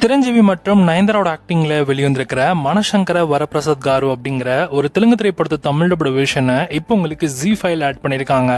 சிரஞ்சீவி மற்றும் நயன்தாராவோட ஆக்டிங்ல வெளிவந்திருக்கிற மனசங்கர வரப்பிரசாத் காரு அப்படிங்கிற ஒரு தெலுங்கு திரைப்படத்தை தமிழ் டப்டு வெர்ஷனை இப்போ உங்களுக்கு ZEE5 ஆட் பண்ணியிருக்காங்க.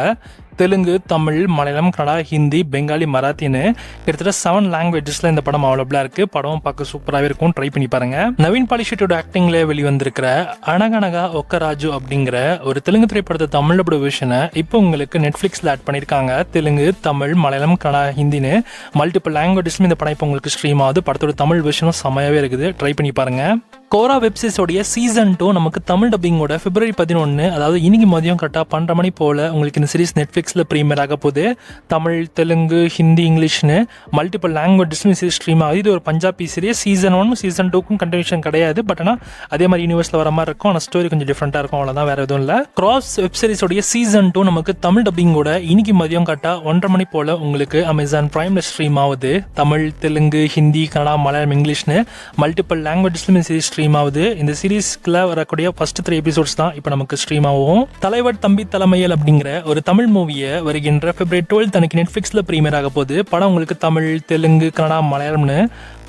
தெலுங்கு, தமிழ், மலையாளம், கன்னடா, ஹிந்தி, பெங்காலி, மராத்தின்னு கிட்டத்தட்ட 7 லாங்குவேஜஸ்ல இந்த படம் அவைலபிளா இருக்கு. படம் பார்க்க சூப்பராகவே இருக்கும், ட்ரை பண்ணி பாருங்க. நவீன் பாலிஷெட்டியோட ஆக்டிங்ல வெளிவந்திருக்கிற அனகனகா ஒக்கராஜு அப்படிங்கிற ஒரு தெலுங்கு திரைப்படத்தை தமிழ் டப்டு வெர்ஷனை இப்போ உங்களுக்கு நெட்ஃபிளிக்ஸ்ல ஆட் பண்ணியிருக்காங்க. தெலுங்கு, தமிழ், மலையாளம், கன்னடா, ஹிந்தின்னு மல்டிபிள் லாங்குவேஜஸ்ல இந்த படம் இப்போ உங்களுக்கு ஸ்ட்ரீம் ஆகுது. படத்தோட தமிழ் வெர்ஷனும் செமையாவே இருக்குது, ட்ரை பண்ணி பாருங்க. கோரா வெப்சீரிஸோடைய சீசன் 2 நமக்கு தமிழ் டப்பிங்கோட February 11, அதாவது இன்னைக்கு மதியம் கரெக்டாக 12 மணி போல உங்களுக்கு இந்த சீரிஸ் நெட்ஃபிளிக்ஸில் ப்ரீமியர் ஆக போகுது. தமிழ், தெலுங்கு, ஹிந்தி, இங்கிலீஷ்னு மல்டிபிள் லாங்குவேஜஸ்லும் சீரிஸ் ஸ்ட்ரீம் ஆகுது. இது ஒரு பஞ்சாபி சீரிஸ். சீசன் 1 சீசன் 2க்கும் கண்டினியூஷன் கிடையாது. பட் ஆனால் அதே மாதிரி யூனிவர்ஸில் வர மாதிரி இருக்கும். ஆனால் ஸ்டோரி கொஞ்சம் டிஃப்ரெண்ட்டாக இருக்கும், அவ்வளோதான், வேறு எதுவும் இல்லை. கிராஸ் வெப்சீரிஸோடைய சீசன் 2 நமக்கு தமிழ் டப்பிங்கோட இன்னைக்கு மதியம் கரெக்டாக 1:30 மணி போல உங்களுக்கு அமேசான் பிரைமில் ஸ்ட்ரீம் ஆகுது. தமிழ், தெலுங்கு, ஹிந்தி, கன்னடா, மலையாளம், இங்கிலீஷ்னு மல்டிபிள் லாங்குவேஜஸ்லும் சீரிஸ் ஸ்ட்ரீம் ஆகுது. இந்த சீரீஸ்க்குள்ள வரக்கூடிய ஃபர்ஸ்ட் 3 எபிசோட்ஸ் தான் இப்போ நமக்கு ஸ்ட்ரீம் ஆகும். தலைவர் தம்பி தலைமையல் அப்படிங்கிற ஒரு தமிழ் மூவியை வருகின்ற February 12 அன்னைக்கு நெட்ஃபிளிக்ஸ்ல ப்ரீமியர் ஆக போகுது. படம் உங்களுக்கு தமிழ், தெலுங்கு, கன்னடா, மலையாளம்னு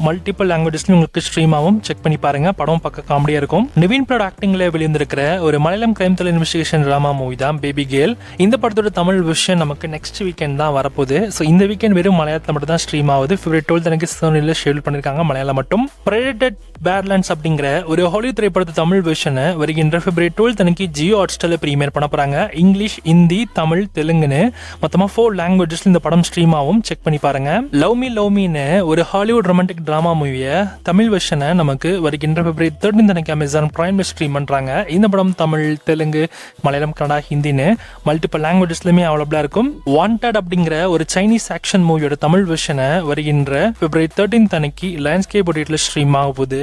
மல்டிபிள் லாங்குவேஜஸ்ல உங்களுக்கு ஸ்ட்ரீம் ஆகும். செக் பண்ணி பாருங்க, படம் பக்க காமெடியா இருக்கும். நிவின் ப்ரோட ஆக்டிங்ல வெளிவந்திருக்கிற ஒரு Malayalam crime thriller investigation drama movie தான் பேபி கேர்ள். இந்த படத்தோட தமிழ் வெர்ஷன் நமக்கு நெக்ஸ்ட் வீக்கெண்ட் தான் வரப்போகுது. ஸோ இந்த வீக்கெண்ட் வெறும் மலையாளத்தில் மட்டும் தான் ஸ்ட்ரீம் ஆகுது. February 12 அன்னைக்கு சோனியில் ஷெட்யூல் பண்ணிருக்காங்க, மலையாளம் மட்டும். பிரெடேட்டட் பேட்லேண்ட்ஸ் அப்படிங்கிற ஒரு ஹாலிவுட் திரைப்படத்தை தமிழ் வெர்ஷனை வருகின்ற February 12 அன்னைக்கு ஜியோ ஹாட்ஸ்டார்ல ப்ரீமியர் பண்ண போறாங்க. இங்கிலீஷ், ஹிந்தி, தமிழ், தெலுங்குன்னு மொத்தமாக 4 லாங்குவேஜஸ்ல இந்த படம் ஸ்ட்ரீம் ஆகும். செக் பண்ணி பாருங்க. லவ் மீன்னு ஒரு ஹாலிவுட் ரொமான்டிக் டிராமா மூவியை தமிழ் வெர்ஷனை நமக்கு வருகின்ற February 13 அன்னைக்கு அமேசான் பிரைம்ல ஸ்ட்ரீம் பண்றாங்க. இந்த படம் தமிழ், தெலுங்கு, மலையாளம், கன்னடா, ஹிந்தின்னு மல்டிபிள் லாங்குவேஜஸ்லயுமே அவைலபிளா இருக்கும். வாண்டட் அப்படிங்கிற ஒரு சைனீஸ் ஆக்ஷன் மூவியோட தமிழ் வெர்ஷனை வருகின்ற February 13 அன்னைக்கு லைன்ஸ்கேப் ஓடிடில ஸ்ட்ரீம் ஆக போகுது.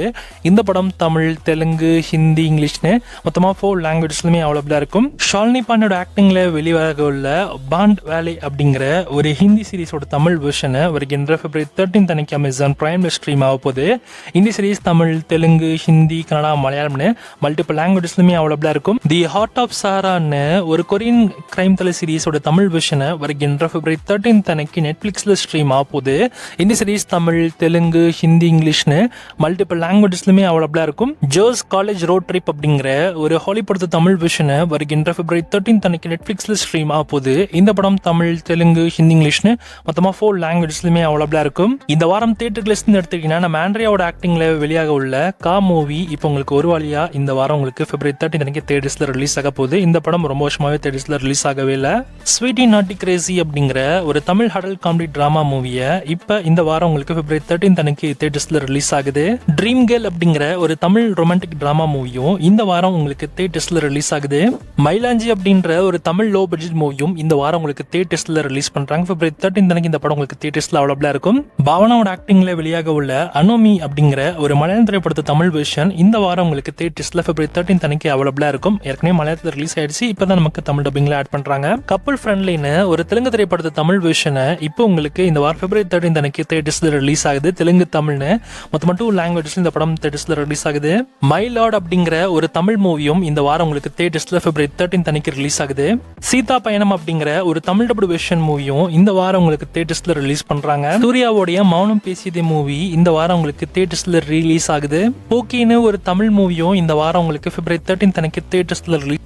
இந்த படம் தமிழ், தெலுங்கு, ஹிந்தி, இங்கிலீஷ்னு மொத்தமாக 4 லாங்குவேஜஸ்லுமே அவைலபிளா இருக்கும். ஷாலினி பாண்டியோட ஆக்டிங்ல வெளியாக உள்ள பாண்ட் வேலி அப்படிங்கிற ஒரு ஹிந்தி சீரிஸோட தமிழ் வெர்ஷனை வருகின்ற February 13 அன்னைக்கு அமேசான் பிரைம்ல ஸ்ட்ரீம் ஆக போகுது. இந்த சீரிஸ் தமிழ், தெலுங்கு, ஹிந்தி, கன்னடா, மலையாளம்னு மல்டிபிள் லாங்குவேஜஸ்லுமே அவைலபிளா இருக்கும். தி ஹார்ட் ஆஃப் சாரான்னு ஒரு கொரியன் கிரைம் த்ரில்லர் சீரிஸோட தமிழ் வெர்ஷனை வருகின்ற February 13 அன்னைக்கு நெட்ஃபிளிக்ஸ்ல ஸ்ட்ரீம் ஆக போகுது. இந்த சீரிஸ் தமிழ், தெலுங்கு, ஹிந்தி, இங்கிலீஷ்னு மல்டிபிள் லாங்குவேஜஸ்லுமே அவைலபிளா இருக்கும். ஜோஸ் காலேஜ் ரோட் ட்ரிப் அப்படிங்கிற ஒரு ஹாலிவுட் தமிழ் வெர்ஷனை வருகின்ற February 13 அன்னைக்கு நெட்ஃபிளிக்ஸ்ல ஸ்ட்ரீம் ஆக போகுது. இந்த படம் தமிழ், தெலுங்கு, ஹிந்தி, இங்கிலீஷ்னு மொத்தமாக 4 லாங்குவேஜஸ்லுமே அவைலபிளா இருக்கும். இந்த வாரம் தியேட்டர் லிஸ்ட் எடுத்துக்கிட்டீங்கன்னா நம்ம ஆண்ட்ரியாவோட ஆக்டிங்ல வெளியாக உள்ள கா மூவி இப்போ உங்களுக்கு ஒரு வழியா இந்த வாரம் உங்களுக்கு February 13 அன்னைக்கு தியேட்டர்ஸ்ல ரிலீஸ் ஆக போகுது. இந்த படம் ரொம்ப வருஷமாவே தியேட்டர்ஸ்ல ரிலீஸ் ஆகவே இல்லை. ஸ்வீட்டி நாட்டி கிரேசி அப்படிங்கிற ஒரு தமிழ் ஹடல் காமெடி டிராமா மூவியை இப்போ இந்த வாரம் உங்களுக்கு February 13 அன்னைக்கு தியேட்டர்ஸ்ல ரிலீஸ் ஆகுது. ட்ரீம் கேர்ள் அப்படிங்கிற ஒரு தமிழ் ரொமான்டிக் டிராமா மூவியும் இந்த வாரம் உங்களுக்கு தியேட்டர்ஸ்ல ரிலீஸ் ஆகுது. மயிலாஞ்சி அப்படின்ற ஒரு தமிழ் லோ பட்ஜெட் மூவியும் இந்த வாரம் உங்களுக்கு தியேட்டர்ஸ்ல ரிலீஸ் பண்றாங்க. February 13 அன்னைக்கு இந்த படம் உங்களுக்கு தியேட்டர்ஸ்ல அவைலபிளா இருக்கும். பாவனாவோட ஆக்டிங்ல வெளியாக உள்ள அனோமி அப்படிங்கிற ஒரு மலையாள திரைப்படத்தை தமிழ் வெர்ஷன் இந்த வாரம் உங்களுக்கு தியேட்டர்ஸ்ல February 13 அன்னைக்கு அவைலபிளா இருக்கும். ஏற்கனவே மலையாளத்தில் ரிலீஸ் ஆயிடுச்சு, இப்பதான் நமக்கு தமிழ் டப்பிங்ல ஆட் பண்றாங்க. கப்பல் ஃப்ரெண்ட்லின்னு ஒரு தெலுங்கு திரைப்படத்தை தமிழ் வெர்ஷனை இப்போ உங்களுக்கு இந்த வாரம் February 13 அன்னைக்கு தியேட்டர்ஸ்ல ரிலீஸ் ஆகுது. தெலுங்கு, தமிழ்னு மொத்தமா 2 லாங்குவேஜஸ்ல இந்த படம் தியேட்டர்ஸ்ல ரிலீஸ் ஆகுது. மை லார்ட் அப்படிங்கிற ஒரு தமிழ் மூவியும் இந்த வாரம் உங்களுக்கு தியேட்டர்ஸ்ல February 13 அன்னைக்கு ரிலீஸ் ஆகுது. சீதா பயணம் அப்படிங்கிற ஒரு தமிழ் டப்டு வெர்ஷன் மூவியும் இந்த வாரம் உங்களுக்கு தியேட்டர்ஸ்ல ரிலீஸ் பண்றாங்க. சூர்யாவுடைய மௌனம் பேசியதே மூவி இந்த வாரம் உங்களுக்கு தியேட்டர்ஸ்ல ரிலீஸ் ஆகுது. போக்கின்னு ஒரு தமிழ் மூவியும் இந்த வாரம் உங்களுக்கு February 13 அன்னைக்கு தியேட்டர்ஸ்ல ரிலீஸ்